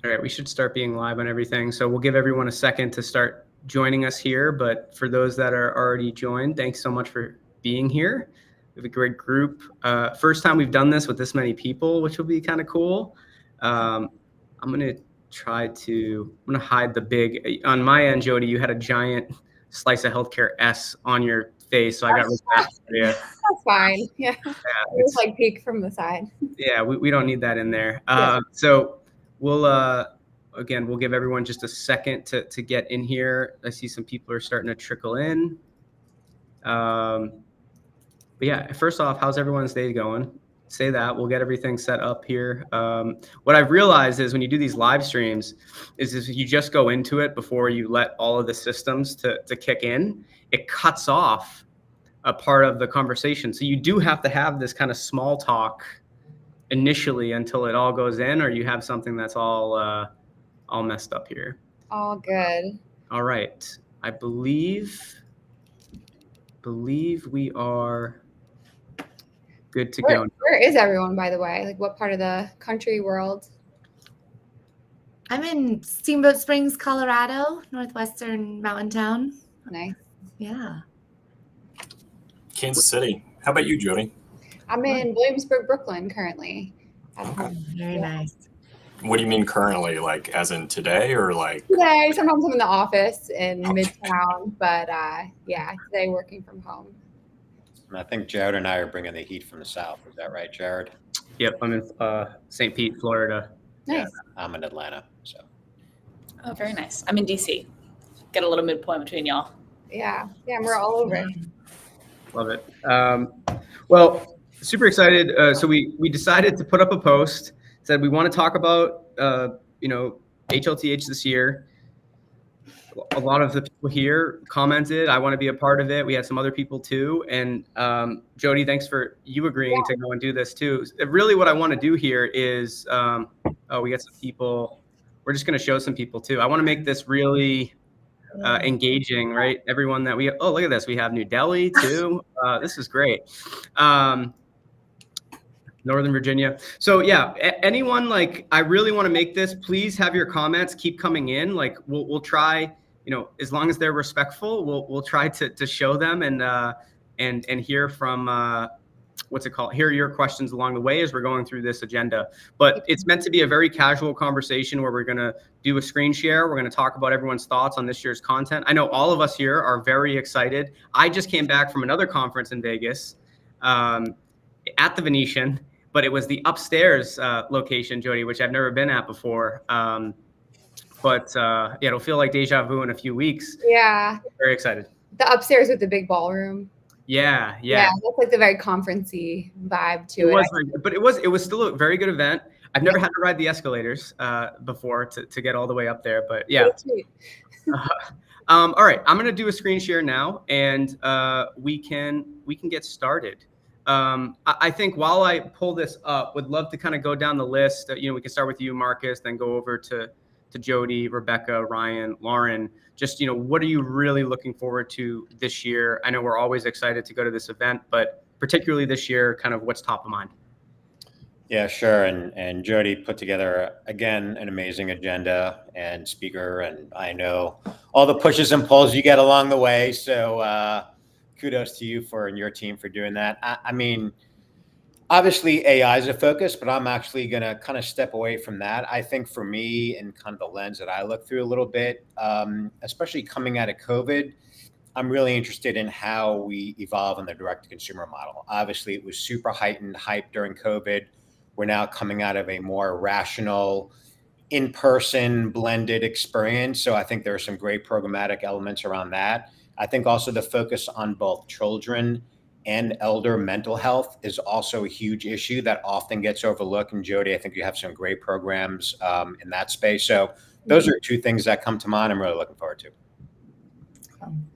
All right, we should start being live on everything. So we'll give everyone a second to start joining us here. But for those that are already joined, thanks so much for being here. We have a great group. First time we've done this with this many people, which will be kind of cool. I'm going to hide the big, on my end, Jody, you had a giant slice of healthcare S on your face. So I got rid of that. Yeah. That's fine. Yeah. It was like peek from the side. Yeah, we don't need that in there. Yeah. So we'll give everyone just a second to get in here. I see some people are starting to trickle in. But yeah, first off, how's everyone's day going? Say that. We'll get everything set up here. What I've realized is when you do these live streams is you just go into it before you let all of the systems to kick in, it cuts off a part of the conversation. So you do have to have this kind of small talk initially until it all goes in, or you have something that's all messed up here. All good. All right. I believe we are good to go. Where is everyone, by the way? Like what part of the country, world? I'm in Steamboat Springs, Colorado, northwestern mountain town. Nice. Yeah. Kansas City. How about you, Jody? I'm in Williamsburg, Brooklyn, currently. Very nice. What do you mean currently? Like as in today or like? Today, sometimes I'm in the office in Midtown, but yeah, today working from home. And I think Jared and I are bringing the heat from the south. Is that right, Jared? Yep, I'm in St. Pete, Florida. Nice. Yeah, I'm in Atlanta. So. Oh, very nice. I'm in DC. Get a little midpoint between y'all. Yeah, we're all over. Love it. Well, super excited. So we decided to put up a post, said we want to talk about HLTH this year. A lot of the people here commented, I want to be a part of it. We had some other people too. And Jody, thanks for you agreeing to go and do this too. Really what I want to do here is, we got some people. We're just going to show some people too. I want to make this really engaging, right? Everyone that look at this. We have New Delhi too. This is great. Northern Virginia. So yeah, anyone I really want to make this, please have your comments, keep coming in. We'll try, as long as they're respectful, we'll try to show them and hear from, hear your questions along the way as we're going through this agenda. But it's meant to be a very casual conversation where we're going to do a screen share. We're going to talk about everyone's thoughts on this year's content. I know all of us here are very excited. I just came back from another conference in Vegas at the Venetian, but it was the upstairs location, Jody, which I've never been at before. Yeah, it'll feel like deja vu in a few weeks. Yeah. Very excited. The upstairs with the big ballroom. Yeah. That's like the very conference-y vibe to it. But it was still a very good event. I've never had to ride the escalators before to get all the way up there, but yeah. All right, I'm gonna do a screen share now, and we can get started. I think while I pull this up, would love to kind of go down the list. We can start with you, Marcus, then go over to Jody, Rebecca, Ryan, Lauren. Just, what are you really looking forward to this year? I know we're always excited to go to this event, but particularly this year, kind of what's top of mind? Yeah, sure. And Jody put together, again, an amazing agenda and speaker. And I know all the pushes and pulls you get along the way. So kudos to you and your team for doing that. I mean, obviously AI is a focus, but I'm actually going to kind of step away from that. I think for me, and kind of the lens that I look through a little bit, especially coming out of COVID, I'm really interested in how we evolve in the direct-to-consumer model. Obviously, it was super heightened hype during COVID. We're now coming out of a more rational, in-person blended experience. So I think there are some great programmatic elements around that. I think also the focus on both children and elder mental health is also a huge issue that often gets overlooked. And Jody, I think you have some great programs in that space. So those are two things that come to mind I'm really looking forward to.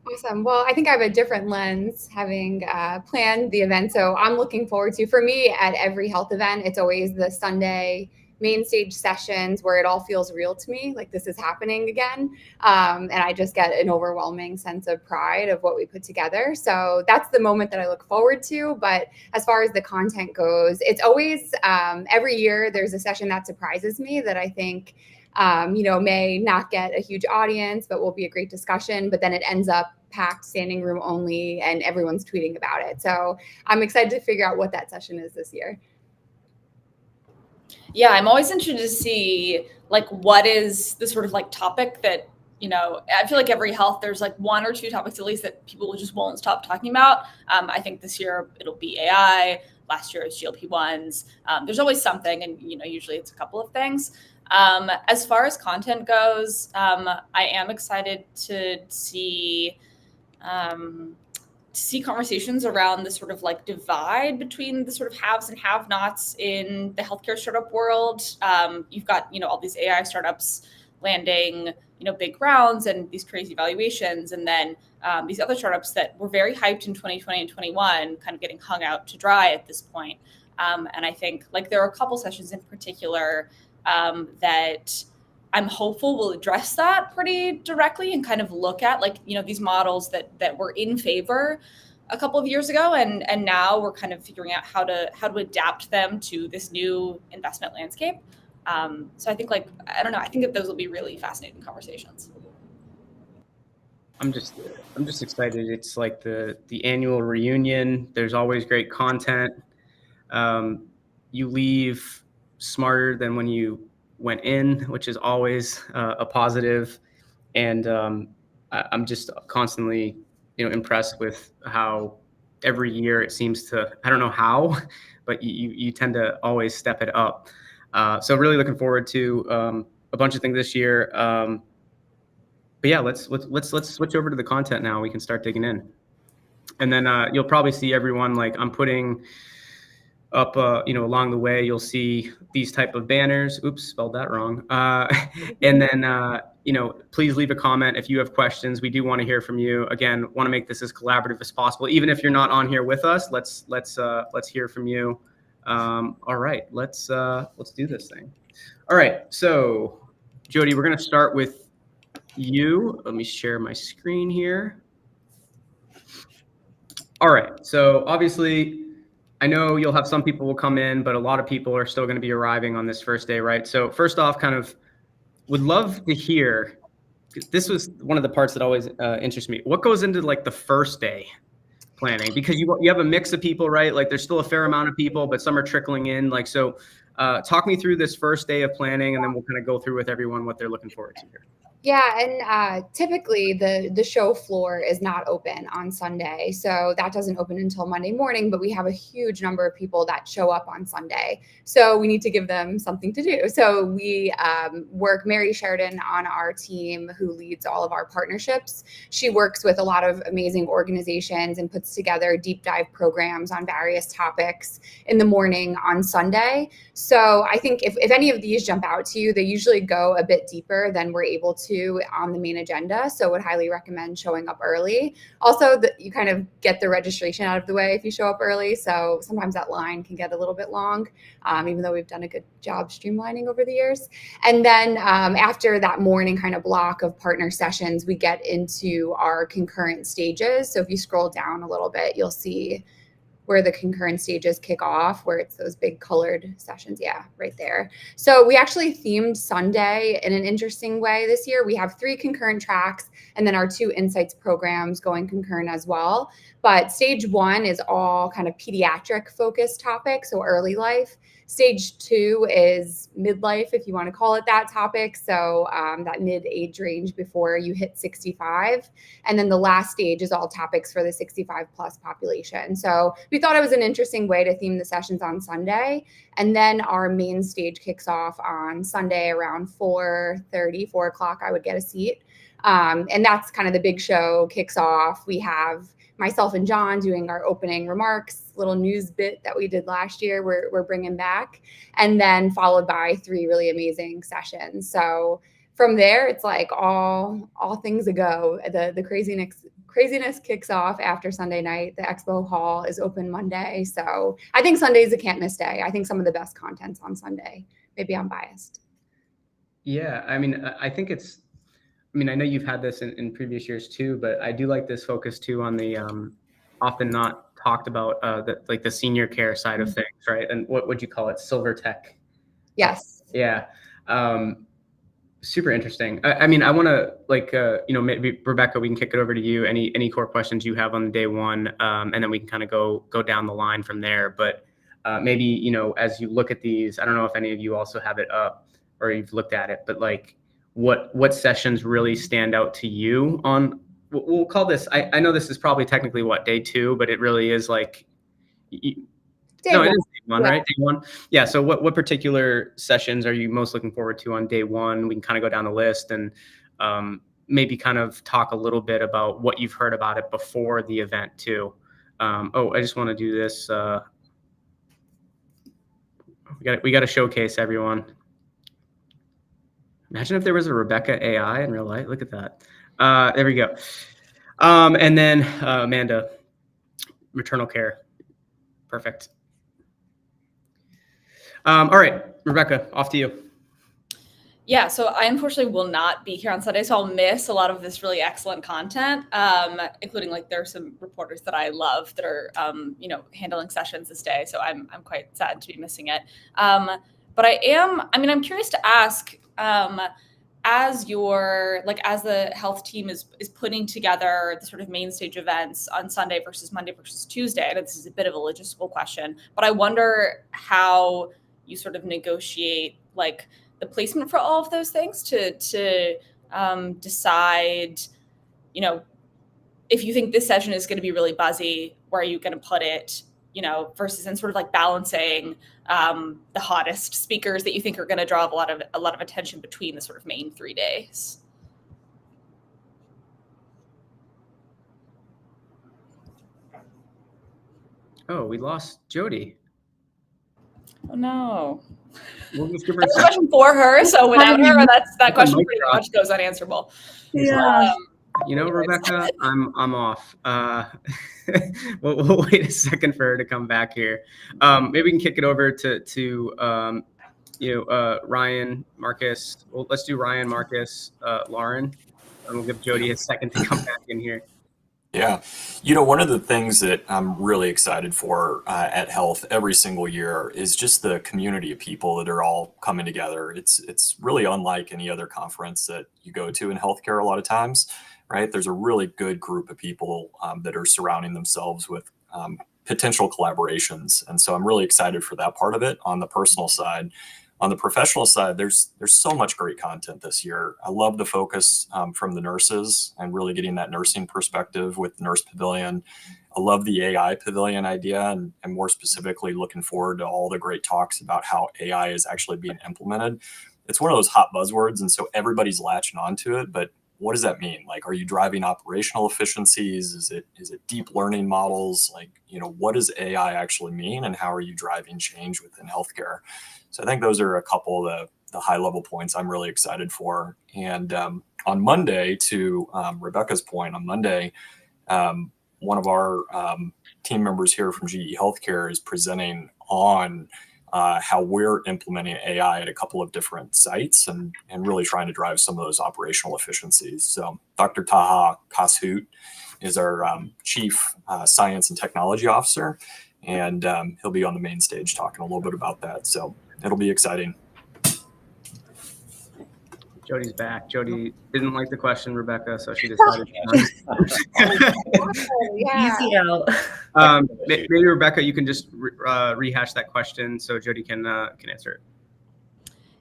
Awesome. Well, I think I have a different lens having planned the event. So I'm looking forward to, for me, at every health event, it's always the Sunday main stage sessions where it all feels real to me, like this is happening again. And I just get an overwhelming sense of pride of what we put together. So that's the moment that I look forward to. But as far as the content goes, it's always every year there's a session that surprises me that I think may not get a huge audience, but will be a great discussion. But then it ends up packed, standing room only, and everyone's tweeting about it. So I'm excited to figure out what that session is this year. Yeah, I'm always interested to see like what is the sort of like topic that, I feel like every health, there's like one or two topics at least that people just won't stop talking about. I think this year it'll be AI. Last year it was GLP-1s. There's always something, and usually it's a couple of things. As far as content goes, I am excited to see conversations around the sort of like divide between the sort of haves and have-nots in the healthcare startup world. You've got, all these AI startups landing, big rounds and these crazy valuations. And then these other startups that were very hyped in 2020 and 21 kind of getting hung out to dry at this point. And I think like there are a couple sessions in particular that I'm hopeful will address that pretty directly and kind of look at like, these models that were in favor a couple of years ago. And now we're kind of figuring out how to adapt them to this new investment landscape. So I think I don't know, I think that those will be really fascinating conversations. I'm just excited. It's like the annual reunion. There's always great content. You leave smarter than when you went in, which is always a positive. And I'm just constantly, impressed with how every year it seems to, I don't know how, but you tend to always step it up. So really looking forward to a bunch of things this year. But yeah, let's switch over to the content now. We can start digging in. And then you'll probably see everyone, like I'm putting up, along the way, you'll see these type of banners. Oops, spelled that wrong. And then, please leave a comment if you have questions. We do want to hear from you. Again, want to make this as collaborative as possible. Even if you're not on here with us, let's hear from you. All right, let's do this thing. All right, so Jody, we're gonna start with you. Let me share my screen here. All right, so obviously, I know you'll have some people will come in, but a lot of people are still going to be arriving on this first day, right? So first off, kind of would love to hear, this was one of the parts that always interests me. What goes into like the first day planning? Because you have a mix of people, right? Like there's still a fair amount of people, but some are trickling in. Like, so talk me through this first day of planning, and then we'll kind of go through with everyone what they're looking forward to here. Yeah, and typically the show floor is not open on Sunday. So that doesn't open until Monday morning, but we have a huge number of people that show up on Sunday. So we need to give them something to do. So we work, Mary Sheridan on our team, who leads all of our partnerships. She works with a lot of amazing organizations and puts together deep dive programs on various topics in the morning on Sunday. So I think if any of these jump out to you, they usually go a bit deeper than we're able to on the main agenda. So would highly recommend showing up early. Also, you kind of get the registration out of the way if you show up early. So sometimes that line can get a little bit long, even though we've done a good job streamlining over the years. And then after that morning kind of block of partner sessions, we get into our concurrent stages. So if you scroll down a little bit, you'll see where the concurrent stages kick off, where it's those big colored sessions. Yeah, right there. So we actually themed Sunday in an interesting way this year. We have 3 concurrent tracks and then our 2 insights programs going concurrent as well. But stage 1 is all kind of pediatric focused topics, so early life. Stage 2 is midlife, if you want to call it that topic. So that mid-age range before you hit 65. And then the last stage is all topics for the 65 plus population. So we thought it was an interesting way to theme the sessions on Sunday. And then our main stage kicks off on Sunday around 4:30, 4 o'clock, I would get a seat. And that's kind of the big show kicks off. We have myself and John doing our opening remarks, little news bit that we did last year, we're bringing back, and then followed by 3 really amazing sessions. So from there, it's like all things a go. The craziness kicks off after Sunday night. The expo hall is open Monday. So I think Sunday is a can't miss day. I think some of the best content's on Sunday maybe I'm biased. Yeah, I mean, I think it's, I mean, I know you've had this in previous years too, but I do like this focus too on the often not talked about the senior care side of things, right? And what would you call it? Silver tech. Yes. Yeah. Super interesting. I mean, I want to maybe Rebecca, we can kick it over to you. Any core questions you have on day one, and then we can kind of go down the line from there. But maybe, as you look at these, I don't know if any of you also have it up or you've looked at it, but like what sessions really stand out to you on, we'll call this, I know this is probably technically day 2, but it really is like, Day no, one. it is day 1, Yeah. right? Day 1. Yeah. So what particular sessions are you most looking forward to on day 1? We can kind of go down the list and maybe kind of talk a little bit about what you've heard about it before the event too. I just want to do this. We got to showcase everyone. Imagine if there was a Rebecca AI in real life. Look at that. There we go. And then Amanda, maternal care. Perfect. All right, Rebecca, off to you. Yeah, so I unfortunately will not be here on Sunday, so I'll miss a lot of this really excellent content, including like there are some reporters that I love that are, handling sessions this day. So I'm quite sad to be missing it. But I'm curious to ask, as the health team is putting together the sort of main stage events on Sunday versus Monday versus Tuesday, and this is a bit of a logistical question, but I wonder how you sort of negotiate like the placement for all of those things to decide, if you think this session is going to be really buzzy, where are you going to put it, versus and sort of like balancing the hottest speakers that you think are going to draw a lot of attention between the sort of main 3 days. Oh, we lost Jody. Oh no. We'll just give her That's a question for her, so without her, that question mic pretty drop. much goes unanswerable. Yeah. Rebecca, I'm off. We'll wait a second for her to come back here. Maybe we can kick it over to Ryan, Marcus. Well, let's do Ryan, Marcus, Lauren, and we'll give Jody a second to come back in here. Yeah. One of the things that I'm really excited for at Health every single year is just the community of people that are all coming together. It's really unlike any other conference that you go to in healthcare a lot of times, right? There's a really good group of people that are surrounding themselves with potential collaborations. And so I'm really excited for that part of it on the personal side. On the professional side, there's so much great content this year. I love the focus from the nurses and really getting that nursing perspective with Nurse Pavilion. I love the AI Pavilion idea and more specifically looking forward to all the great talks about how AI is actually being implemented. It's one of those hot buzzwords, and so everybody's latching onto it, but what does that mean? Like, are you driving operational efficiencies? Is it deep learning models? Like, what does AI actually mean, and how are you driving change within healthcare? So I think those are a couple of the high level points I'm really excited for. And on Monday, to Rebecca's point, on Monday, one of our team members here from GE Healthcare is presenting on how we're implementing AI at a couple of different sites and really trying to drive some of those operational efficiencies. So Dr. Taha Kashoot is our Chief Science and Technology Officer, and he'll be on the main stage talking a little bit about that. So it'll be exciting. Jody's back. Jody didn't like the question, Rebecca, so she decided Easy out. maybe Rebecca, you can just rehash that question so Jody can answer it.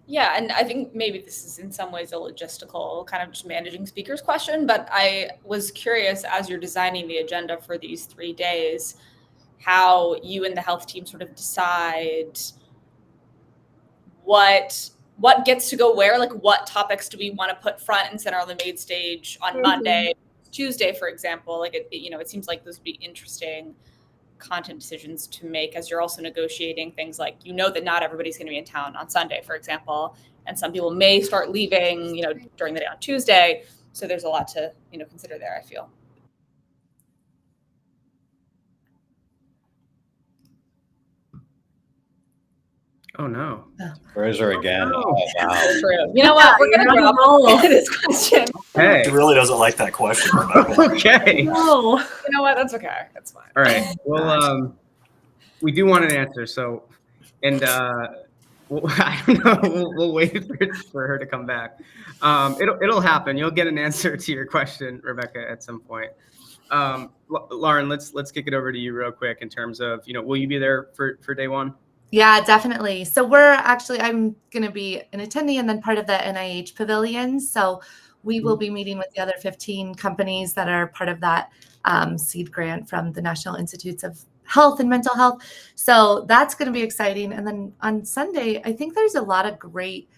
Yeah, and I think maybe this is in some ways a logistical kind of just managing speakers question, but I was curious, as you're designing the agenda for these 3 days, how you and the health team sort of decide what gets to go where, like what topics do we want to put front and center on the main stage on Monday, Tuesday, for example. Like it seems like those would be interesting content decisions to make as you're also negotiating things like, that not everybody's going to be in town on Sunday, for example, and some people may start leaving, during the day on Tuesday. So there's a lot to, consider there, I feel. Oh no. Where's her again? no. Oh, wow. So true. You know what? We're you're gonna on a drop roll. this question. Hey. She really doesn't like that question, Rebecca. Okay. No. You know what? That's okay. That's fine. All right. Well, we do want an answer. So, and I don't know. We'll wait for her to come back. It'll happen. You'll get an answer to your question, Rebecca, at some point. Lauren, let's kick it over to you real quick in terms of, will you be there for day one? Yeah, definitely. So I'm going to be an attendee and then part of the NIH pavilion. So we will be meeting with the other 15 companies that are part of that seed grant from the National Institutes of Health and Mental Health. So that's going to be exciting. And then on Sunday, I think there's a lot of great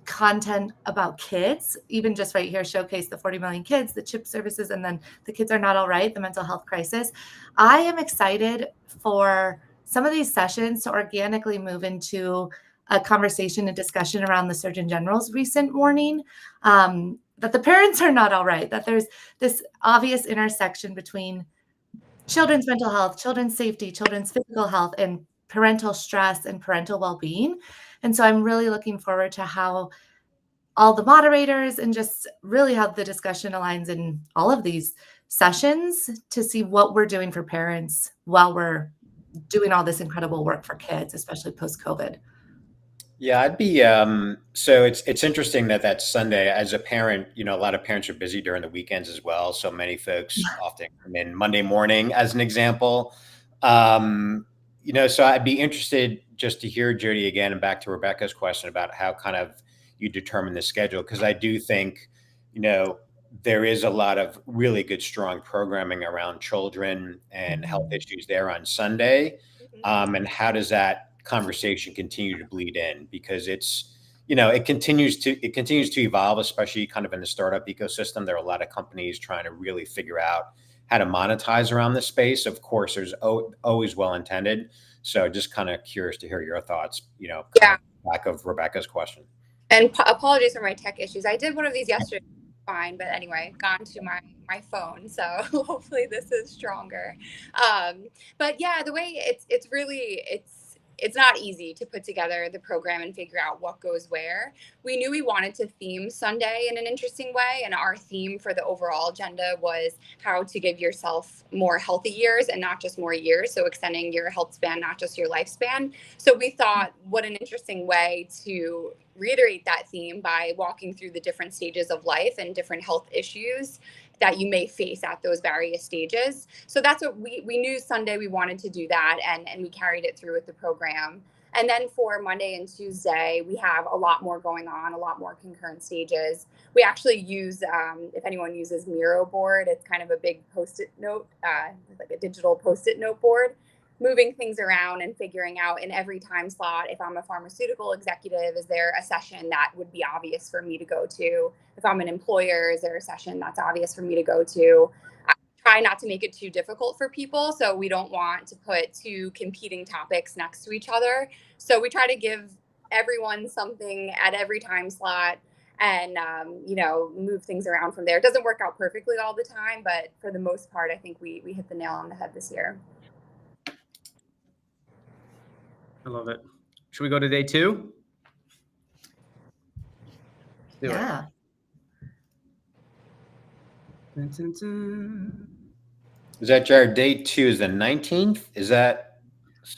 content about kids, even just right here, showcase the 40 million kids, the CHIP services, and then the kids are not all right, the mental health crisis. I am excited for some of these sessions to organically move into a conversation and discussion around the Surgeon General's recent warning that the parents are not all right, that there's this obvious intersection between children's mental health, children's safety, children's physical health, and parental stress and parental well-being. And so I'm really looking forward to how all the moderators and just really how the discussion aligns in all of these sessions to see what we're doing for parents while we're doing all this incredible work for kids, especially post-COVID. Yeah, I'd be so it's interesting that that's Sunday. As a parent, a lot of parents are busy during the weekends as well. So many folks often come in Monday morning as an example. So I'd be interested just to hear, Jody, again, and back to Rebecca's question about how kind of you determine the schedule, because I do think, there is a lot of really good, strong programming around children and health issues there on Sunday. And how does that conversation continue to bleed in? Because it's, it continues to evolve, especially kind of in the startup ecosystem. There are a lot of companies trying to really figure out how to monetize around this space. Of course, there's always well-intended. So just kind of curious to hear your thoughts, back of Rebecca's question. And apologies for my tech issues. I did one of these yesterday, fine, but anyway, gone to my phone, so hopefully this is stronger. But yeah, the way it's not easy to put together the program and figure out what goes where. We knew we wanted to theme Sunday in an interesting way, and our theme for the overall agenda was how to give yourself more healthy years and not just more years, so extending your health span, not just your lifespan. So we thought, what an interesting way to reiterate that theme by walking through the different stages of life and different health issues that you may face at those various stages. So that's what we knew Sunday we wanted to do that, and we carried it through with the program. And then for Monday and Tuesday, we have a lot more going on, a lot more concurrent stages. We actually use, if anyone uses Miro board, it's kind of a big Post-it note, like a digital Post-it note board, moving things around and figuring out in every time slot. If I'm a pharmaceutical executive, is there a session that would be obvious for me to go to? If I'm an employer, is there a session that's obvious for me to go to? I try not to make it too difficult for people, so we don't want to put two competing topics next to each other. So we try to give everyone something at every time slot and move things around from there. It doesn't work out perfectly all the time, but for the most part, I think we hit the nail on the head this year. I love it. Should we go to day two? Yeah. Dun, dun, dun. Is that, Jared, day 2 is the 19th? Is that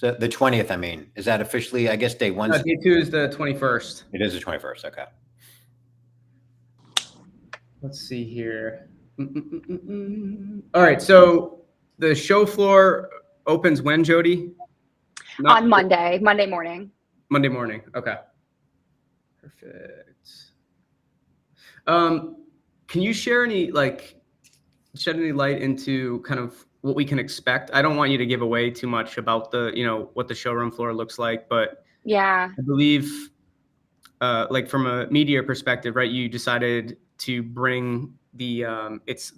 the 20th? I mean, is that officially, I guess, day 1? Day 2 is the 21st. It is the 21st. Okay. Let's see here. All right. So the show floor opens when, Jody? On Monday morning. Monday morning. Okay. Perfect. Can you share shed any light into kind of what we can expect? I don't want you to give away too much about the, what the showroom floor looks like, but yeah, I believe, from a media perspective, right? You decided to bring the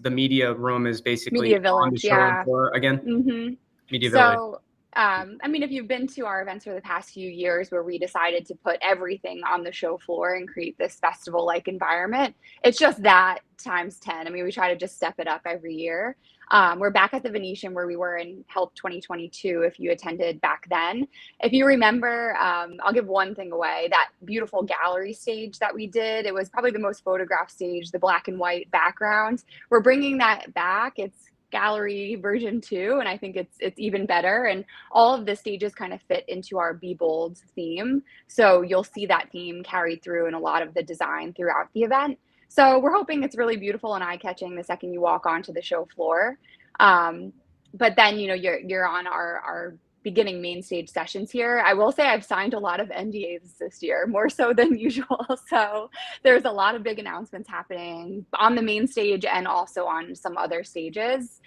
the media room is basically Media on Village, the showroom yeah. floor again. Mm-hmm. Media Village. So, if you've been to our events for the past few years where we decided to put everything on the show floor and create this festival-like environment, it's just that times 10. We try to just step it up every year. We're back at the Venetian where we were in Health 2022, if you attended back then. If you remember, I'll give one thing away, that beautiful gallery stage that we did. It was probably the most photographed stage, the black and white background. We're bringing that back. It's gallery version 2, and I think it's even better, and all of the stages kind of fit into our Be Bold theme, so you'll see that theme carried through in a lot of the design throughout the event. So we're hoping it's really beautiful and eye-catching the second you walk onto the show floor. But then, you're on our beginning main stage sessions here. I will say I've signed a lot of NDAs this year, more so than usual. So there's a lot of big announcements happening on the main stage and also on some other stages.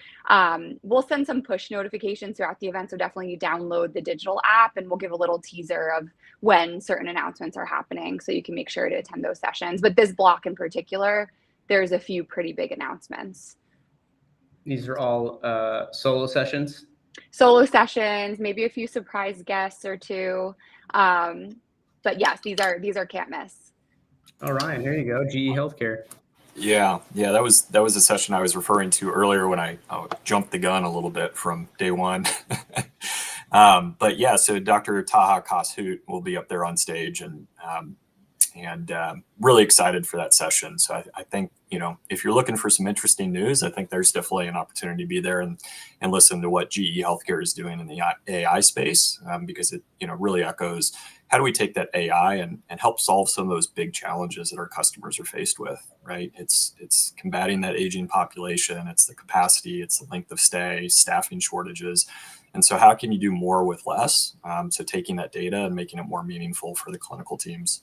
We'll send some push notifications throughout the event, so definitely download the digital app, and we'll give a little teaser of when certain announcements are happening, so you can make sure to attend those sessions. But this block in particular, there's a few pretty big announcements. These are all solo sessions? Solo sessions, maybe a few surprise guests or two. But yes, these are can't miss. All right, there you go. GE Healthcare. Yeah, that was a session I was referring to earlier when I jumped the gun a little bit from day one. But yeah, so Dr. Taha Kashut will be up there on stage, and really excited for that session. So I think, if you're looking for some interesting news, I think there's definitely an opportunity to be there and listen to what GE Healthcare is doing in the AI space, because it, really echoes how do we take that AI and help solve some of those big challenges that our customers are faced with, right? It's combating that aging population, it's the capacity, it's the length of stay, staffing shortages. And so how can you do more with less? So taking that data and making it more meaningful for the clinical teams.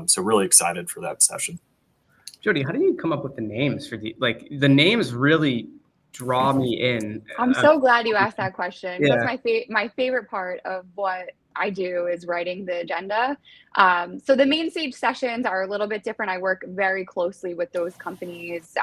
So really excited for that session. Jody, how do you come up with the names for the names really draw me in? I'm so glad you asked that question. Yeah. That's my favorite part of what I do is writing the agenda. So the main stage sessions are a little bit different. I work very closely with those companies.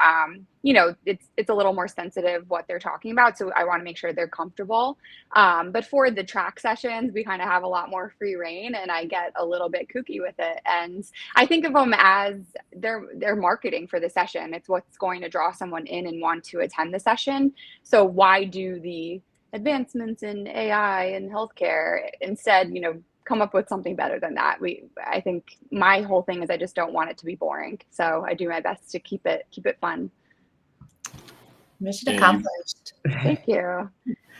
It's a little more sensitive what they're talking about, so I want to make sure they're comfortable. But for the track sessions, we kind of have a lot more free reign, and I get a little bit kooky with it. And I think of them as they're marketing for the session. It's what's going to draw someone in and want to attend the session. So why do the advancements in AI and healthcare instead, come up with something better than that. I think my whole thing is I just don't want it to be boring. So I do my best to keep it fun. Mission accomplished. Thank you.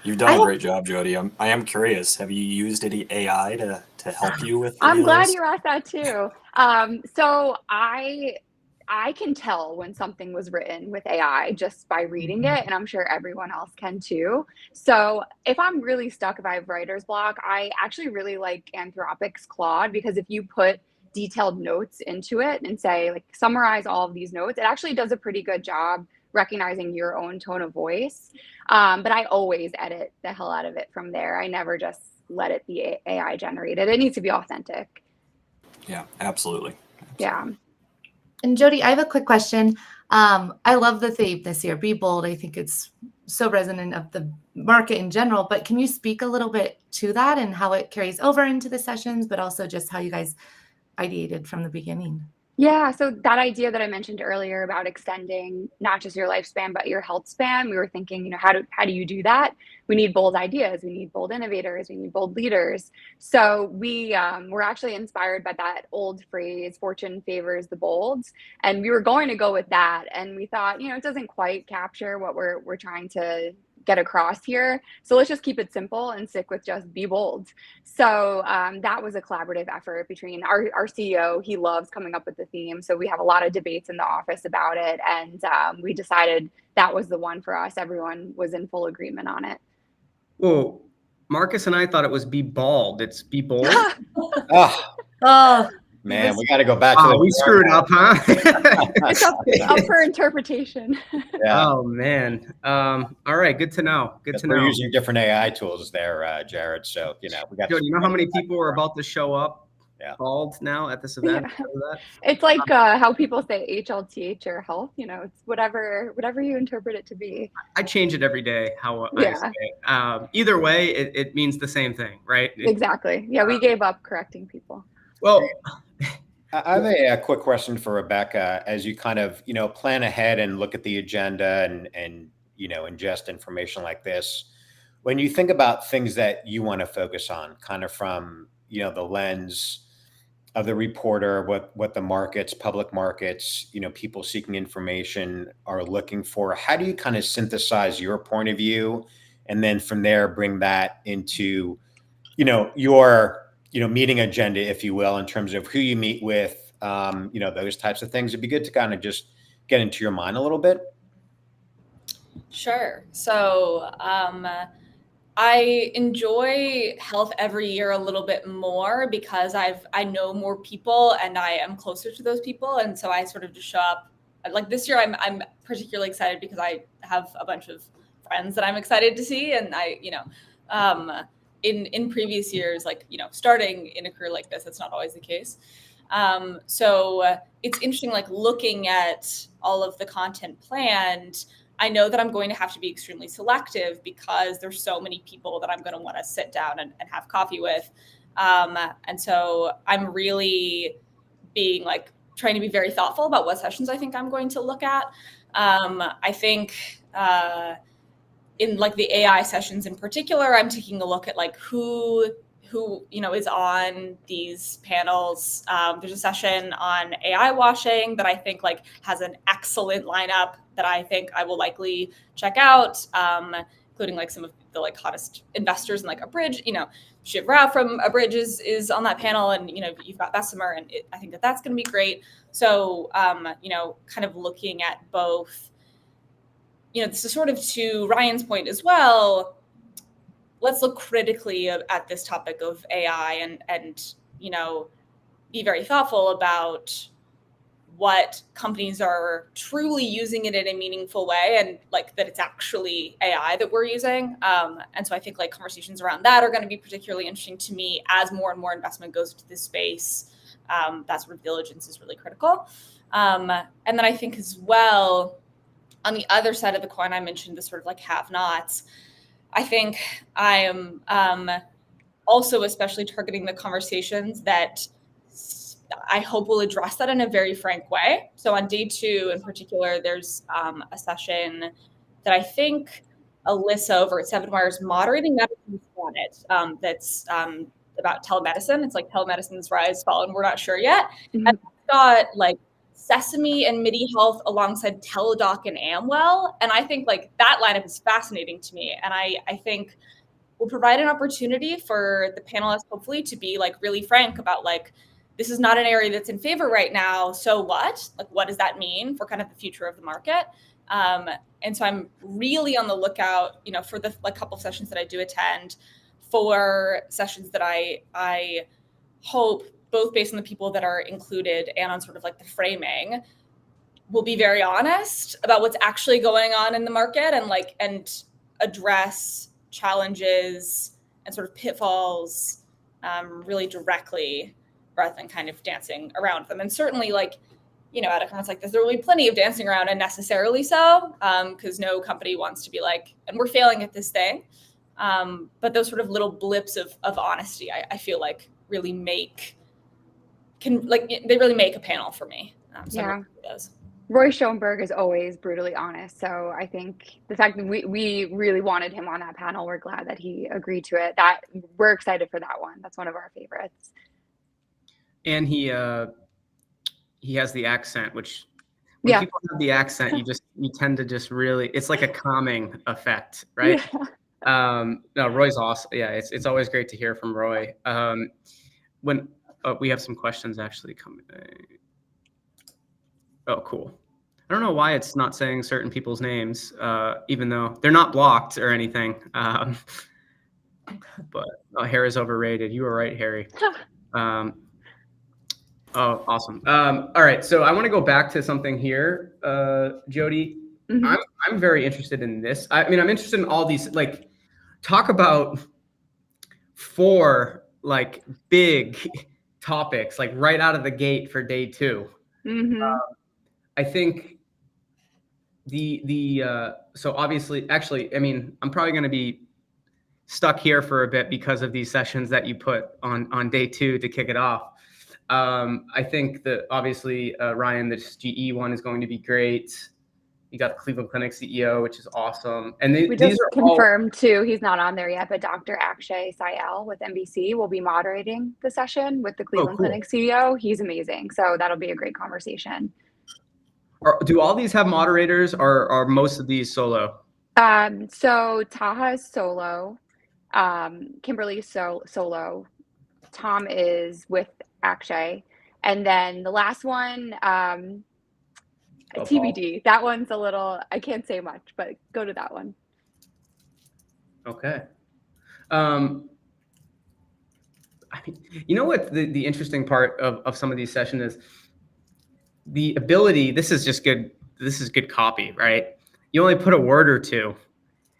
You've done a great job, Jody. I am curious. Have you used any AI to help you with? I'm glad you asked that too. So I can tell when something was written with AI just by reading it, and I'm sure everyone else can too. So if I'm really stuck, if I have writer's block, I actually really like Anthropic's Claude, because if you put detailed notes into it and say, like, summarize all of these notes, it actually does a pretty good job recognizing your own tone of voice. But I always edit the hell out of it from there. I never just let it be AI generated. It needs to be authentic. Yeah, absolutely. Yeah. And Jody, I have a quick question. I love the theme this year, Be Bold. I think it's so resonant of the market in general, but can you speak a little bit to that and how it carries over into the sessions, but also just how you guys ideated from the beginning? Yeah, so that idea that I mentioned earlier about extending not just your lifespan, but your health span, we were thinking, how do you do that? We need bold ideas, we need bold innovators, we need bold leaders. So we were actually inspired by that old phrase, fortune favors the bold. And we were going to go with that. And we thought, it doesn't quite capture what we're trying to get across here. So let's just keep it simple and stick with just be bold. So that was a collaborative effort between our CEO. He loves coming up with the theme. So we have a lot of debates in the office about it. And we decided that was the one for us. Everyone was in full agreement on it. Well, Marcus and I thought it was be bald. It's be bold. Oh, man, we got to go back to we screwed up, huh? It's up for interpretation. Yeah. Oh, man. All right. Good to know. Good to know. We're using different AI tools there, Jared. So, we got. Joe, do you know how many people are about to show up bald now at this event? Yeah. It's like how people say HLTH or health. It's whatever you interpret it to be. I change it every day. How I say it. Either way, it means the same thing, right? Exactly. Yeah, we gave up correcting people. Well, I have a quick question for Rebecca. As you kind of, plan ahead and look at the agenda and ingest information like this. When you think about things that you want to focus on, kind of from, the lens of the reporter, what the markets, public markets, people seeking information are looking for, how do you kind of synthesize your point of view? And then from there, bring that into, your, meeting agenda, if you will, in terms of who you meet with, those types of things. It'd be good to kind of just get into your mind a little bit. Sure. So I enjoy health every year a little bit more because I know more people and I am closer to those people, and so I sort of just show up. Like this year, I'm particularly excited because I have a bunch of friends that I'm excited to see, and in previous years, starting in a career like this, it's not always the case. So it's interesting, looking at all of the content planned. I know that I'm going to have to be extremely selective because there's so many people that I'm going to want to sit down and have coffee with. And so I'm really being trying to be very thoughtful about what sessions I think I'm going to look at. I think in the AI sessions in particular, I'm taking a look at who is on these panels. There's a session on AI washing that I think has an excellent lineup that I think I will likely check out, including some of the hottest investors in Abridge. Shiv Rao from Abridge is on that panel, and you've got Bessemer, and I think that's going to be great. So kind of looking at both. This is sort of to Ryan's point as well. Let's look critically at this topic of AI and be very thoughtful about what companies are truly using it in a meaningful way, and that it's actually AI that we're using. And so I think conversations around that are going to be particularly interesting to me as more and more investment goes into this space. That sort of diligence is really critical. And then I think as well, on the other side of the coin, I mentioned the sort of have-nots. I think I am also especially targeting the conversations that I hope will address that in a very frank way. So on day 2 in particular, there's a session that I think Alyssa over at Seven Wire is moderating Medicine Planet that's about telemedicine. It's telemedicine's rise, fall, and we're not sure yet. Mm-hmm. And it's got Sesame and MIDI Health alongside Teladoc and Amwell. And I think that lineup is fascinating to me. And I think will provide an opportunity for the panelists hopefully to be really frank about this is not an area that's in favor right now. So what? What does that mean for kind of the future of the market? And so I'm really on the lookout, for the couple of sessions that I do attend, for sessions that I hope, both based on the people that are included and on sort of the framing, will be very honest about what's actually going on in the market and address challenges and sort of pitfalls really directly, rather than kind of dancing around them. And certainly at a conference like this, there will be plenty of dancing around, unnecessarily so, because no company wants to be and we're failing at this thing. But those sort of little blips of honesty, I feel really they really make a panel for me. So yeah. Roy Schoenberg is always brutally honest. So I think the fact that we really wanted him on that panel, we're glad that he agreed to it. That we're excited for that one. That's one of our favorites. And he has the accent, which when people have the accent, you tend to just really, it's like a calming effect, right? Yeah. No, Roy's awesome. Yeah, it's always great to hear from Roy. When we have some questions actually coming. Oh, cool. I don't know why it's not saying certain people's names, even though they're not blocked or anything. But hair is overrated. You were right, Harry. Oh, awesome. All right. So I want to go back to something here, Jody. Mm-hmm. I'm very interested in this. I mean, I'm interested in all these, talk about 4 big topics, right out of the gate for day 2. Mm-hmm. I think so obviously, actually, I mean, I'm probably going to be stuck here for a bit because of these sessions that you put on day 2 to kick it off. I think that obviously, Ryan, this GE one is going to be great. You got the Cleveland Clinic CEO, which is awesome. And We these just are all confirmed too, he's not on there yet, but Dr. Akshay Syal with NBC will be moderating the session with the Cleveland cool. Clinic CEO. He's amazing. So that'll be a great conversation. Do all these have moderators, or are most of these solo? So Taha is solo, Kimberly solo, Tom is with Akshay, and then the last one, TBD. That one's a little, I can't say much, but go to that one. Okay. I mean, you know what the interesting part of some of these sessions is the ability. This is just good. This is good copy, right? You only put a word or two,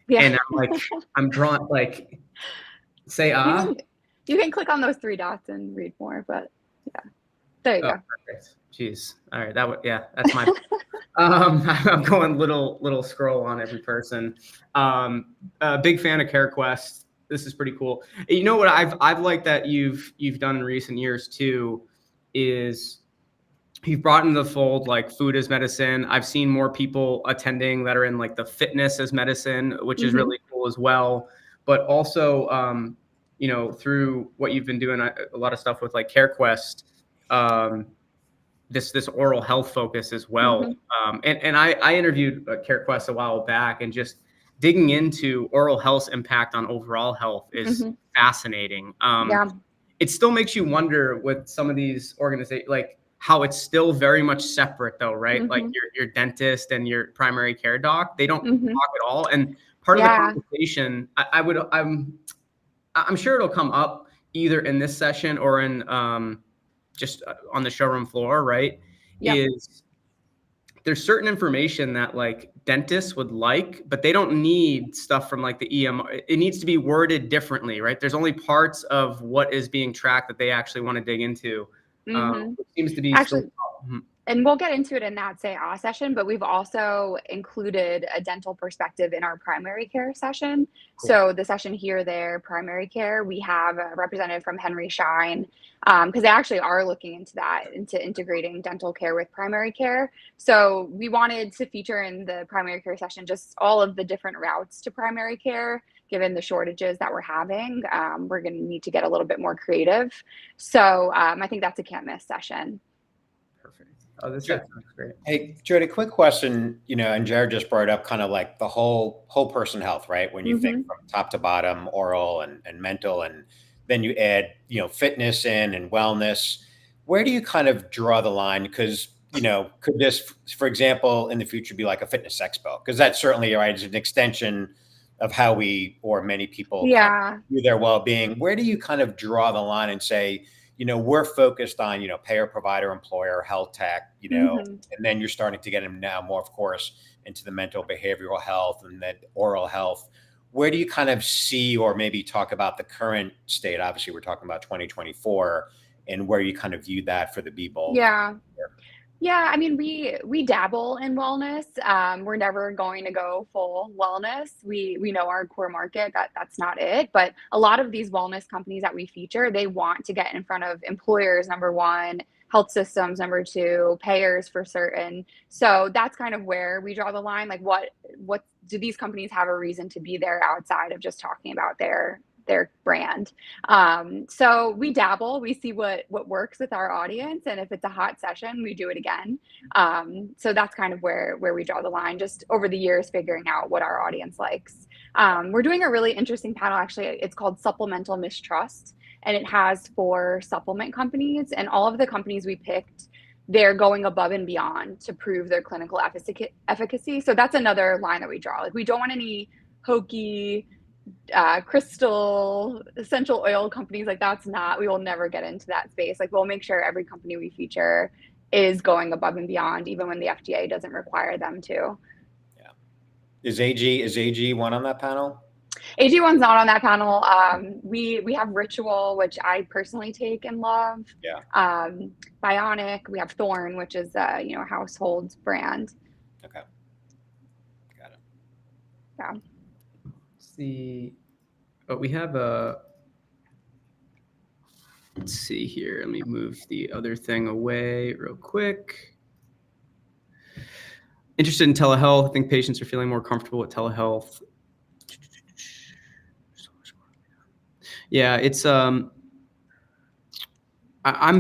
Yeah. and I'm drawn like, say You can click on those 3 dots and read more, but yeah, there you go. Perfect. Jeez. All right. That's my. I'm going little scroll on every person. A big fan of CareQuest. This is pretty cool. You know what I've liked that you've done in recent years too is you've brought into the fold like food as medicine. I've seen more people attending that are in like the fitness as medicine, which is really cool as well. But also, through what you've been doing, a lot of stuff with like CareQuest, this oral health focus as well. And I interviewed CareQuest a while back, and just digging into oral health's impact on overall health is fascinating. It still makes you wonder with some of these organizations, like how it's still very much separate though, right? Like your dentist and your primary care doc, they don't talk at all. And part of the conversation, I'm sure it'll come up either in this session or in just on the showroom floor, right? Is there's certain information that like dentists would like, but they don't need stuff from like the EMR. It needs to be worded differently, right? There's only parts of what is being tracked that they actually want to dig into. It seems to be actually, and we'll get into it in that session, but we've also included a dental perspective in our primary care session. Cool. So the session here, there, primary care, we have a representative from Henry Schein, because they actually are looking into integrating dental care with primary care. So we wanted to feature in the primary care session just all of the different routes to primary care. Given the shortages that we're having, we're going to need to get a little bit more creative. So I think that's a can't miss session. Perfect. Oh, this sounds great. Hey, Jody, quick question. And Jared just brought up kind of like the whole person health, right? When you think from top to bottom, oral and mental, and then you add, fitness in and wellness. Where do you kind of draw the line? Because, could this, for example, in the future be like a fitness expo? Because that's certainly, right, is an extension of how we, or many people, view their well-being. Where do you kind of draw the line and say, we're focused on, payer, provider, employer, health tech, and then you're starting to get them now more, of course, into the mental behavioral health and then oral health. Where do you kind of see, or maybe talk about the current state? Obviously, we're talking about 2024, and where you kind of view that for the B-Bowl. Yeah, I mean, we dabble in wellness. We're never going to go full wellness. We know our core market, that's not it. But a lot of these wellness companies that we feature, they want to get in front of employers, number one, health systems, number two, payers for certain. So that's kind of where we draw the line. Like what do these companies have a reason to be there outside of just talking about their brand? So we dabble, we see what works with our audience, and if it's a hot session, we do it again. So that's kind of where we draw the line, just over the years figuring out what our audience likes. We're doing a really interesting panel, actually. It's called Supplemental Mistrust, and it has 4 supplement companies, and all of the companies we picked, they're going above and beyond to prove their clinical efficacy. So that's another line that we draw. Like, we don't want any hokey crystal essential oil companies. Like, we will never get into that space. Like, we'll make sure every company we feature is going above and beyond, even when the FDA doesn't require them to. Yeah. Is AG one on that panel? AG1's not on that panel. We have Ritual, which I personally take and love. Yeah. Bionic. We have Thorne, which is a household brand. Okay. Got it. Yeah. But we have let's see here. Let me move the other thing away real quick. Interested in telehealth. I think patients are feeling more comfortable with telehealth. Yeah, it's I'm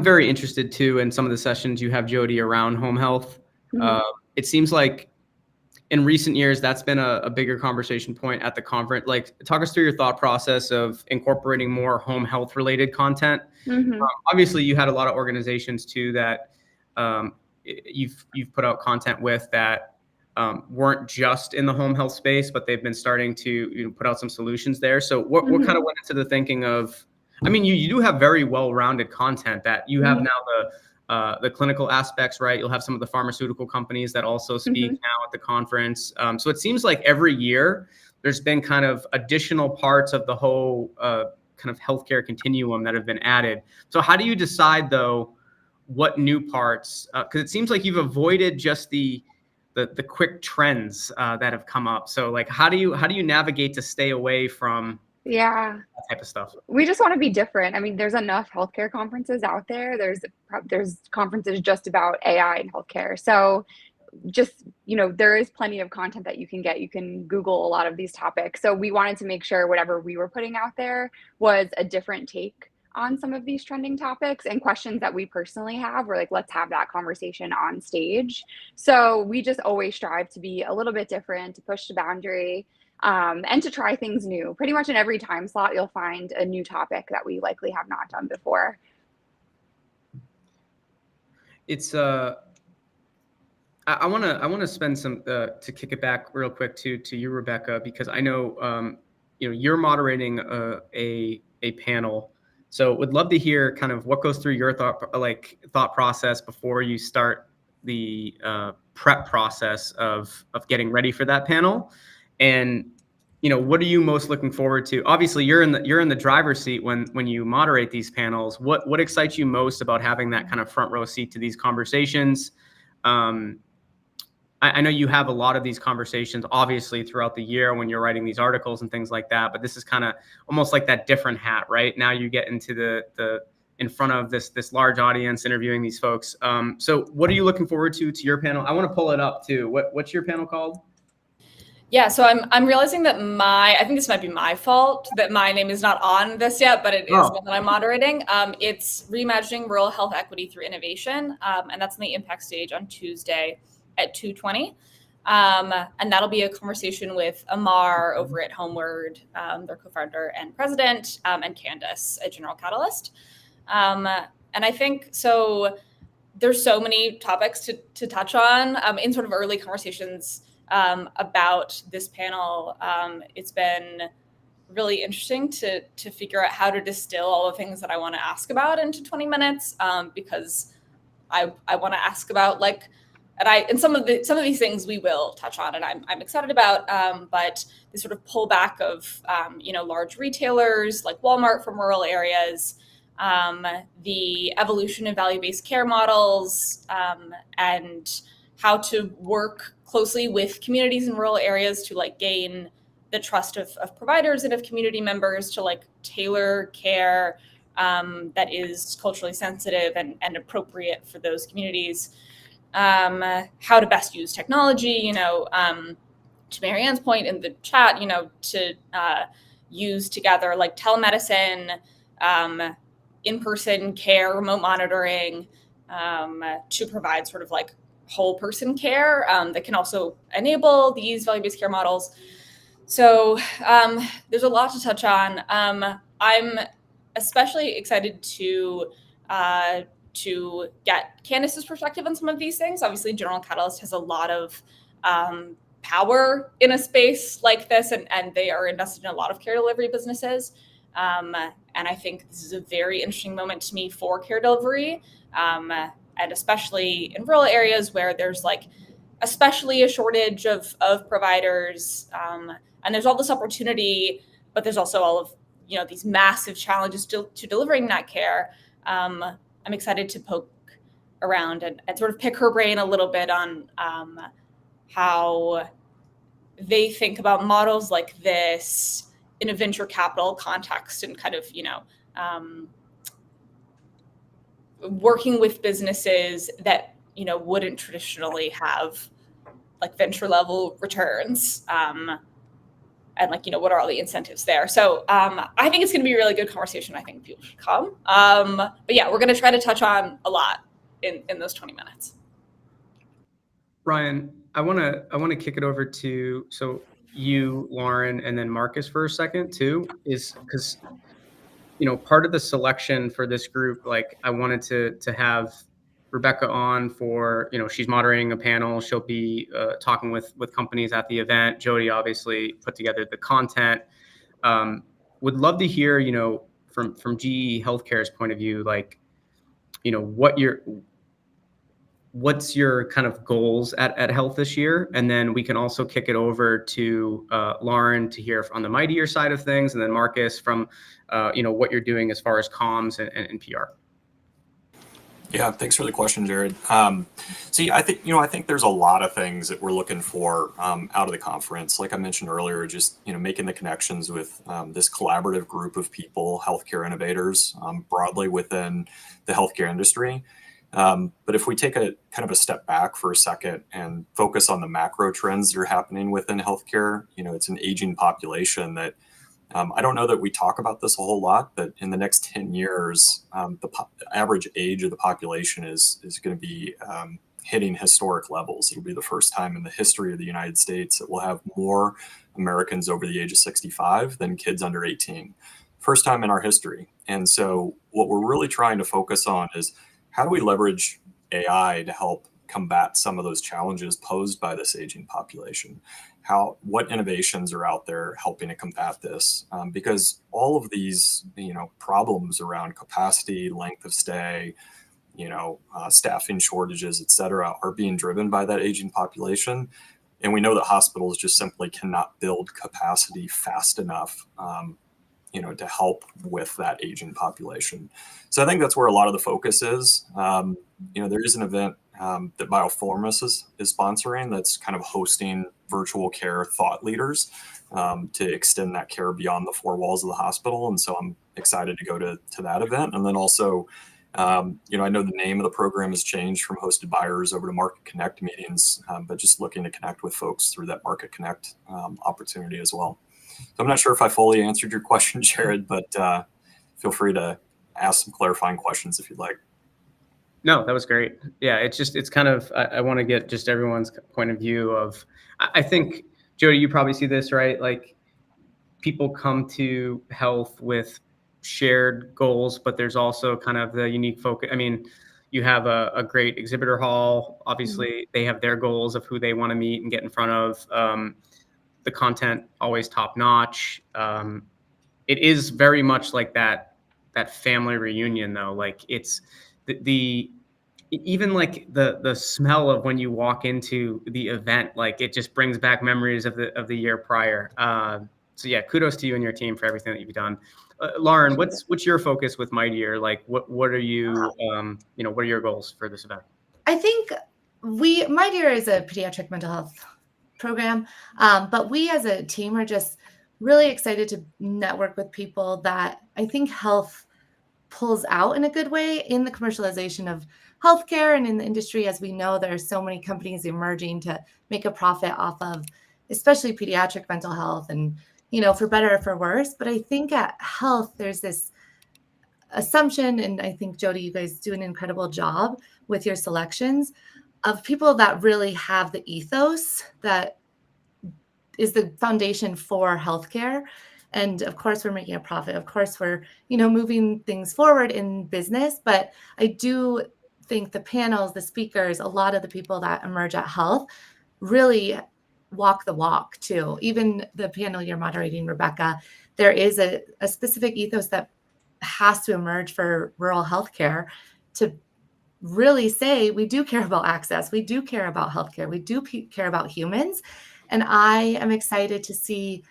very interested too in some of the sessions you have, Jody, around home health. Mhm. It seems like in recent years that's been a bigger conversation point at the conference. Like, talk us through your thought process of incorporating more home health related content. Mhm. Obviously, you had a lot of organizations too that you've put out content with that weren't just in the home health space, but they've been starting to put out some solutions there. So what Mhm. kind of went into the thinking of? I mean, you do have very well-rounded content that you have Mhm. now the clinical aspects, right? You'll have some of the pharmaceutical companies that also speak Mhm. now at the conference. So it seems like every year there's been kind of additional parts of the whole kind of healthcare continuum that have been added. So how do you decide though what new parts? Because it seems like you've avoided just the quick trends that have come up. So like, how do you navigate to stay away from Yeah. that type of stuff? We just want to be different. I mean, there's enough healthcare conferences out there. There's conferences just about AI and healthcare. So just, there is plenty of content that you can get. You can Google a lot of these topics. So we wanted to make sure whatever we were putting out there was a different take on some of these trending topics and questions that we personally have. We're like, let's have that conversation on stage. So we just always strive to be a little bit different, to push the boundary, and to try things new. Pretty much in every time slot, you'll find a new topic that we likely have not done before. It's I want to spend some to kick it back real quick to you, Rebecca, because I know you're moderating a panel, so would love to hear kind of what goes through your thought process before you start the prep process of getting ready for that panel, and what are you most looking forward to? Obviously, you're in the driver's seat when you moderate these panels. What excites you most about having that kind of front row seat to these conversations? I know you have a lot of these conversations, obviously, throughout the year when you're writing these articles and things like that. But this is kind of almost like that different hat, right? Now you get into the in front of this large audience interviewing these folks. So what are you looking forward to your panel? I want to pull it up too. What's your panel called? Yeah, so I'm realizing that I think this might be my fault that my name is not on this yet, but it is one that I'm moderating. It's reimagining rural health equity through innovation, and that's on the impact stage on Tuesday at 2:20. And that'll be a conversation with Amar over at Homeward, their co-founder and president, and Candace at General Catalyst. And I think so. There's so many topics to touch on in sort of early conversations about this panel. It's been really interesting to figure out how to distill all the things that I want to ask about into 20 minutes because I want to ask about and some of these things we will touch on and I'm excited about, but the sort of pullback of large retailers like Walmart from rural areas, the evolution of value-based care models, and how to work closely with communities in rural areas to gain the trust of providers and of community members to tailor care that is culturally sensitive and appropriate for those communities. How to best use technology, to Marianne's point in the chat, to use together telemedicine, in-person care, remote monitoring, to provide sort of whole person care that can also enable these value-based care models. So there's a lot to touch on. I'm especially excited to get Candace's perspective on some of these things. Obviously, General Catalyst has a lot of power in a space like this, and they are invested in a lot of care delivery businesses. And I think this is a very interesting moment to me for care delivery, and especially in rural areas where there's especially a shortage of providers, and there's all this opportunity, but there's also all of these massive challenges to delivering that care. I'm excited to poke around and sort of pick her brain a little bit on how they think about models like this in a venture capital context and kind of, working with businesses that, wouldn't traditionally have like venture level returns, and like, what are all the incentives there? So I think it's going to be a really good conversation. I think people should come. But yeah, we're going to try to touch on a lot in those 20 minutes. Ryan, I want to kick it over to you, Lauren, and then Marcus for a second too, is because part of the selection for this group, like I wanted to have Rebecca on for, she's moderating a panel. She'll be talking with companies at the event. Jody obviously put together the content. Would love to hear, from GE Healthcare's point of view, like, what's your kind of goals at Health this year? And then we can also kick it over to Lauren to hear on the Mightier side of things, and then Marcus from what you're doing as far as comms and PR. Yeah, thanks for the question, Jared. See, I think there's a lot of things that we're looking for out of the conference. Like I mentioned earlier, just making the connections with this collaborative group of people, healthcare innovators, broadly within the healthcare industry. But if we take a kind of a step back for a second and focus on the macro trends that are happening within healthcare, it's an aging population that I don't know that we talk about this a whole lot, but in the next 10 years, the average age of the population is going to be hitting historic levels. It'll be the first time in the history of the United States that we'll have more Americans over the age of 65 than kids under 18. First time in our history. And so what we're really trying to focus on is how do we leverage AI to help combat some of those challenges posed by this aging population? What innovations are out there helping to combat this? Because all of these, problems around capacity, length of stay, staffing shortages, et cetera, are being driven by that aging population. And we know that hospitals just simply cannot build capacity fast enough, to help with that aging population. So I think that's where a lot of the focus is. There is an event that Bioformus is sponsoring that's kind of hosting virtual care thought leaders to extend that care beyond the four walls of the hospital. And so I'm excited to go to that event. And then also, I know the name of the program has changed from Hosted Buyers over to Market Connect meetings, but just looking to connect with folks through that Market Connect opportunity as well. So I'm not sure if I fully answered your question, Jared, but feel free to ask some clarifying questions if you'd like. No, that was great. Yeah, it's kind of, I want to get just everyone's point of view of, I think, Jody, you probably see this, right? Like people come to health with shared goals, but there's also kind of the unique focus. I mean, you have a great exhibitor hall. Obviously, they have their goals of who they want to meet and get in front of. The content always top notch. It is very much like that family reunion though. Like it's the even like the smell of when you walk into the event, like it just brings back memories of the year prior. So yeah, kudos to you and your team for everything that you've done. Lauren, what's your focus with Mightier? Like what are you what are your goals for this event? I think Mightier is a pediatric mental health program, but we as a team are just really excited to network with people that I think health pulls out in a good way in the commercialization of healthcare and in the industry. As we know, there are so many companies emerging to make a profit off of, especially pediatric mental health, and for better or for worse. But I think at Health, there's this assumption, and I think Jody, you guys do an incredible job with your selections of people that really have the ethos that is the foundation for healthcare. And of course, we're making a profit. Of course, we're, moving things forward in business. But I do think the panels, the speakers, a lot of the people that emerge at Health really walk the walk too. Even the panel you're moderating, Rebecca, there is a specific ethos that has to emerge for rural healthcare to really say, we do care about access. We do care about healthcare. We do care about humans. And I am excited to see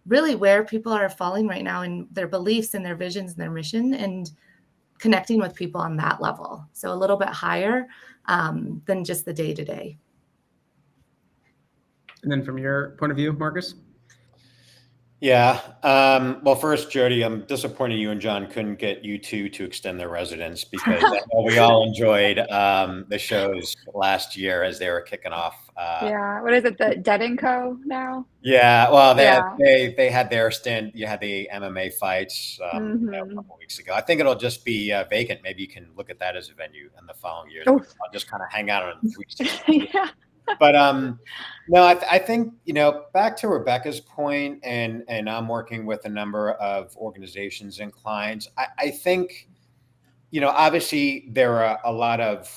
really where people are falling right now in their beliefs and their visions and their mission, and connecting with people on that level. So a little bit higher than just the day-to-day. And then from your point of view, Marcus? Yeah. Well, first, Jody, I'm disappointed you and John couldn't get you two to extend their residence, because I know we all enjoyed the shows last year as they were kicking off. Yeah. What is it? The Dead and Co. now? Yeah. Well, Yeah. they had their stand. You had the MMA fights a Hmm. couple weeks ago. I think it'll just be vacant. Maybe you can look at that as a venue in the following years. Oh. I'll just kind of hang out on 360. Yeah. But no, I think, back to Rebecca's point, and I'm working with a number of organizations and clients. I think, obviously there are a lot of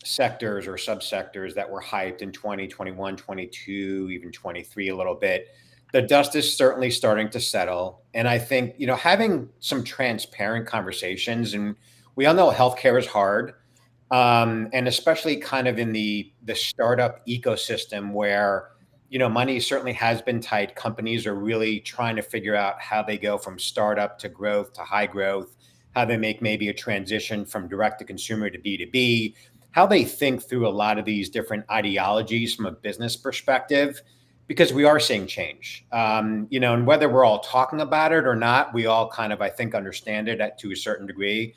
sectors or subsectors that were hyped in 2021, 22, even 23 a little bit. The dust is certainly starting to settle. And I think, having some transparent conversations, and we all know healthcare is hard. And especially kind of in the startup ecosystem where, money certainly has been tight. Companies are really trying to figure out how they go from startup to growth to high growth, how they make maybe a transition from direct to consumer to B2B, how they think through a lot of these different ideologies from a business perspective, because we are seeing change. And whether we're all talking about it or not, we all kind of, I think, understand it to a certain degree.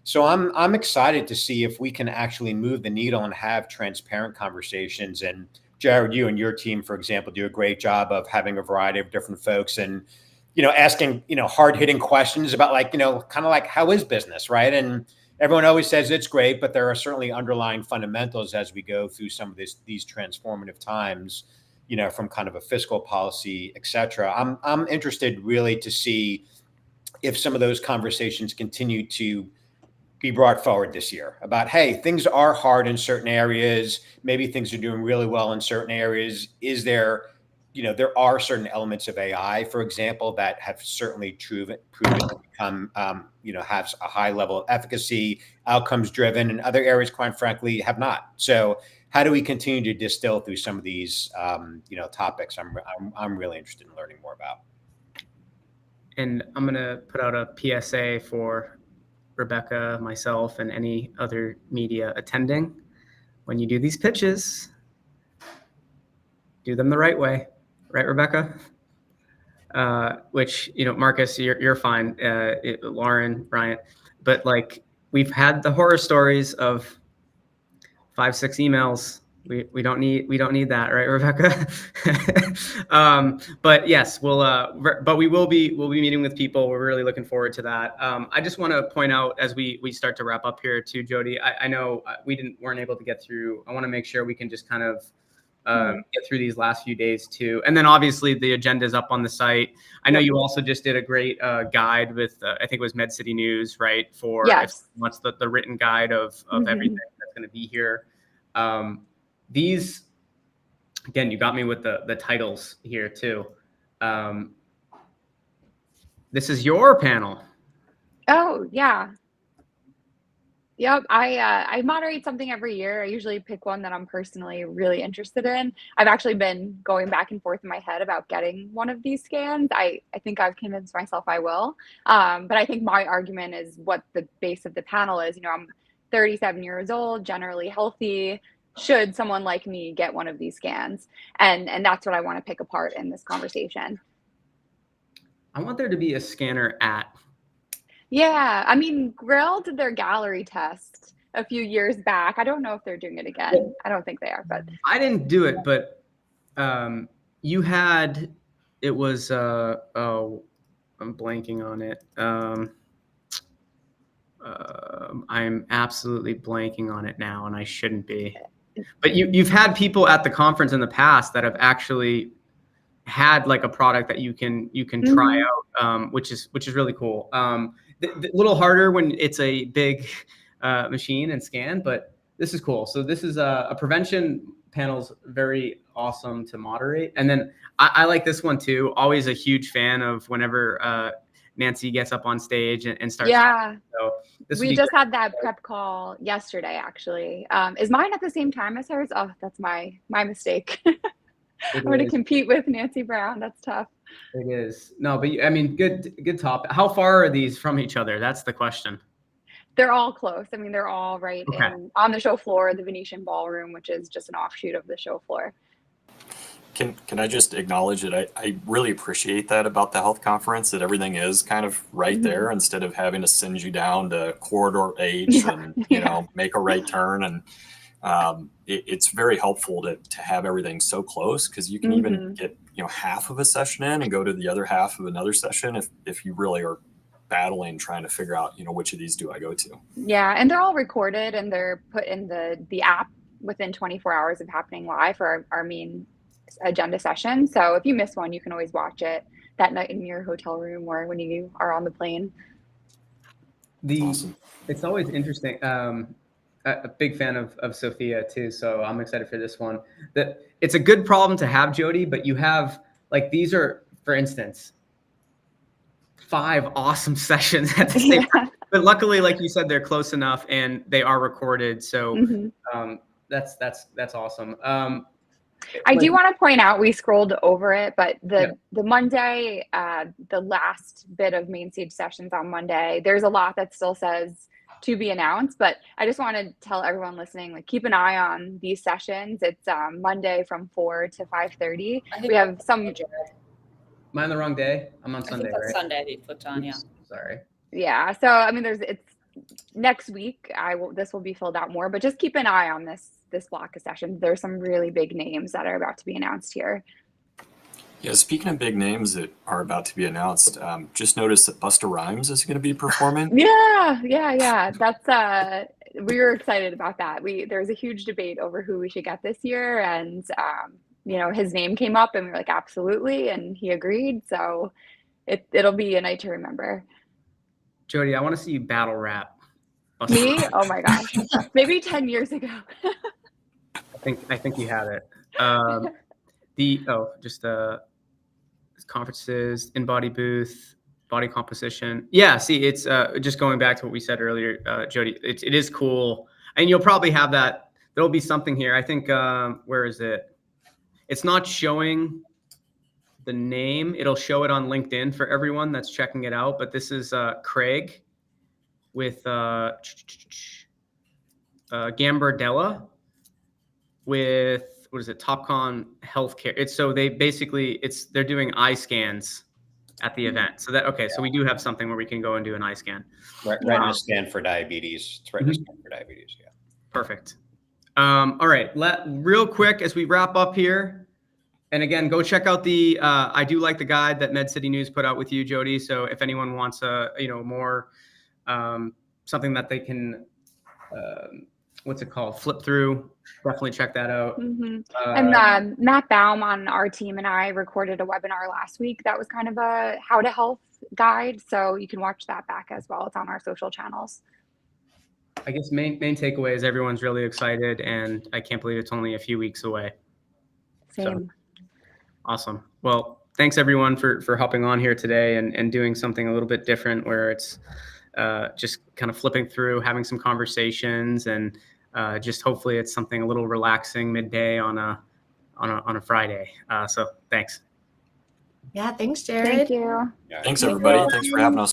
So I'm excited to see if we can actually move the needle and have transparent conversations. And Jared, you and your team, for example, do a great job of having a variety of different folks and, asking, hard hitting questions about kind of like, how is business, right? And everyone always says it's great, but there are certainly underlying fundamentals as we go through some of these transformative times, from kind of a fiscal policy, et cetera. I'm interested really to see if some of those conversations continue to be brought forward this year about, hey, things are hard in certain areas. Maybe things are doing really well in certain areas. Is there, there are certain elements of AI, for example, that have certainly proven to become, have a high level of efficacy, outcomes driven, and other areas, quite frankly, have not. So how do we continue to distill through some of these, topics I'm really interested in learning more about. And I'm going to put out a PSA for Rebecca, myself, and any other media attending. When you do these pitches, do them the right way, right, Rebecca? Which, Marcus, you're fine. Lauren, Bryant, but we've had the horror stories of 5-6 emails. We don't need that, right, Rebecca? But yes, but we'll be meeting with people. We're really looking forward to that. I just want to point out as we start to wrap up here too, Jody, I know we weren't able to get through. I want to make sure we can just kind of get through these last few days too. And then obviously the agenda is up on the site. I know you also just did a great guide with, I think it was Med City News, right? For what's the written guide of everything that's going to be here. These, again, you got me with the titles here too. This is your panel. Oh, yeah. Yep, I moderate something every year. I usually pick one that I'm personally really interested in. I've actually been going back and forth in my head about getting one of these scans. I think I've convinced myself I will. But I think my argument is what the base of the panel is. I'm 37 years old, generally healthy. Should someone like me get one of these scans? And that's what I want to pick apart in this conversation. I want there to be a scanner at. Yeah, I mean, Grail did their gallery test a few years back. I don't know if they're doing it again. I don't think they are, but I didn't do it, but you had, it was, I'm blanking on it. I'm absolutely blanking on it now, and I shouldn't be. But you've had people at the conference in the past that have actually had a product that you can try out, which is really cool. The little harder when it's a big machine and scan, but this is cool. So this is a prevention panel's very awesome to moderate. And then I like this one too. Always a huge fan of whenever Nancy gets up on stage and starts. Yeah. So we just had that prep call yesterday, actually. Is mine at the same time as hers? Oh, that's my mistake. I'm going to compete with Nancy Brown. That's tough. It is. No, but I mean, good topic. How far are these from each other? That's the question. They're all close. I mean, they're all right on the show floor, the Venetian Ballroom, which is just an offshoot of the show floor. Can I just acknowledge it? I really appreciate that about the health conference, that everything is kind of right there instead of having to send you down to corridor H and, you know, make a right turn. And it's very helpful to have everything so close, because you can even get, you know, half of a session in and go to the other half of another session if you really are battling trying to figure out, you know, which of these do I go to. Yeah, and they're all recorded and they're put in the app within 24 hours of happening live for our main agenda session. So if you miss one, you can always watch it that night in your hotel room or when you are on the plane. Awesome. It's always interesting. A big fan of Sophia too, so I'm excited for this one. That it's a good problem to have, Jody, but you have, like, these are, for instance, 5 awesome sessions at the same time. But luckily, like you said, they're close enough and they are recorded. So that's awesome. I do want to point out, we scrolled over it, but the Monday, the last bit of main stage sessions on Monday, there's a lot that still says to be announced, but I just want to tell everyone listening, like, keep an eye on these sessions. It's Monday from 4 to 5:30. We have some. Am I on the wrong day? I'm on Sunday, I think that's right? Sunday that you clicked on, yeah. Sorry. Yeah. So, I mean, it's next week. This will be filled out more, but just keep an eye on this block of sessions. There's some really big names that are about to be announced here. Yeah, speaking of big names that are about to be announced, just noticed that Busta Rhymes is going to be performing. Yeah. That's we were excited about that. There was a huge debate over who we should get this year, and you know, his name came up, and we were like, absolutely, and he agreed. So it'll be a night to remember. Jody, I want to see you battle rap. Me? Oh my gosh, maybe 10 years ago. I think you have it. Conferences, in-body booth, body composition. Yeah, see, it's just going back to what we said earlier, Jody. It is cool, and you'll probably have that. There'll be something here. I think. Where is it? It's not showing the name. It'll show it on LinkedIn for everyone that's checking it out. But this is Craig with Gambardella with, what is it, Topcon Healthcare. It's so they basically they're doing eye scans at the event. So so we do have something where we can go and do an eye scan. Retina scan for diabetes. It's retina scan for diabetes. Yeah. Perfect. All right. Real quick as we wrap up here, and again, go check out the. I do like the guide that Med City News put out with you, Jody. So if anyone wants more something that they can. What's it called? Flip through. Definitely check that out. And Matt Baum on our team and I recorded a webinar last week that was kind of a how to health guide. So you can watch that back as well. It's on our social channels. I guess main takeaway is everyone's really excited, and I can't believe it's only a few weeks away. Same. So, awesome. Well, thanks everyone for hopping on here today and doing something a little bit different, where it's just kind of flipping through, having some conversations, and just hopefully it's something a little relaxing midday on a Friday. So thanks. Yeah, thanks, Jared. Thank you. Thanks, everybody. Thanks for having us.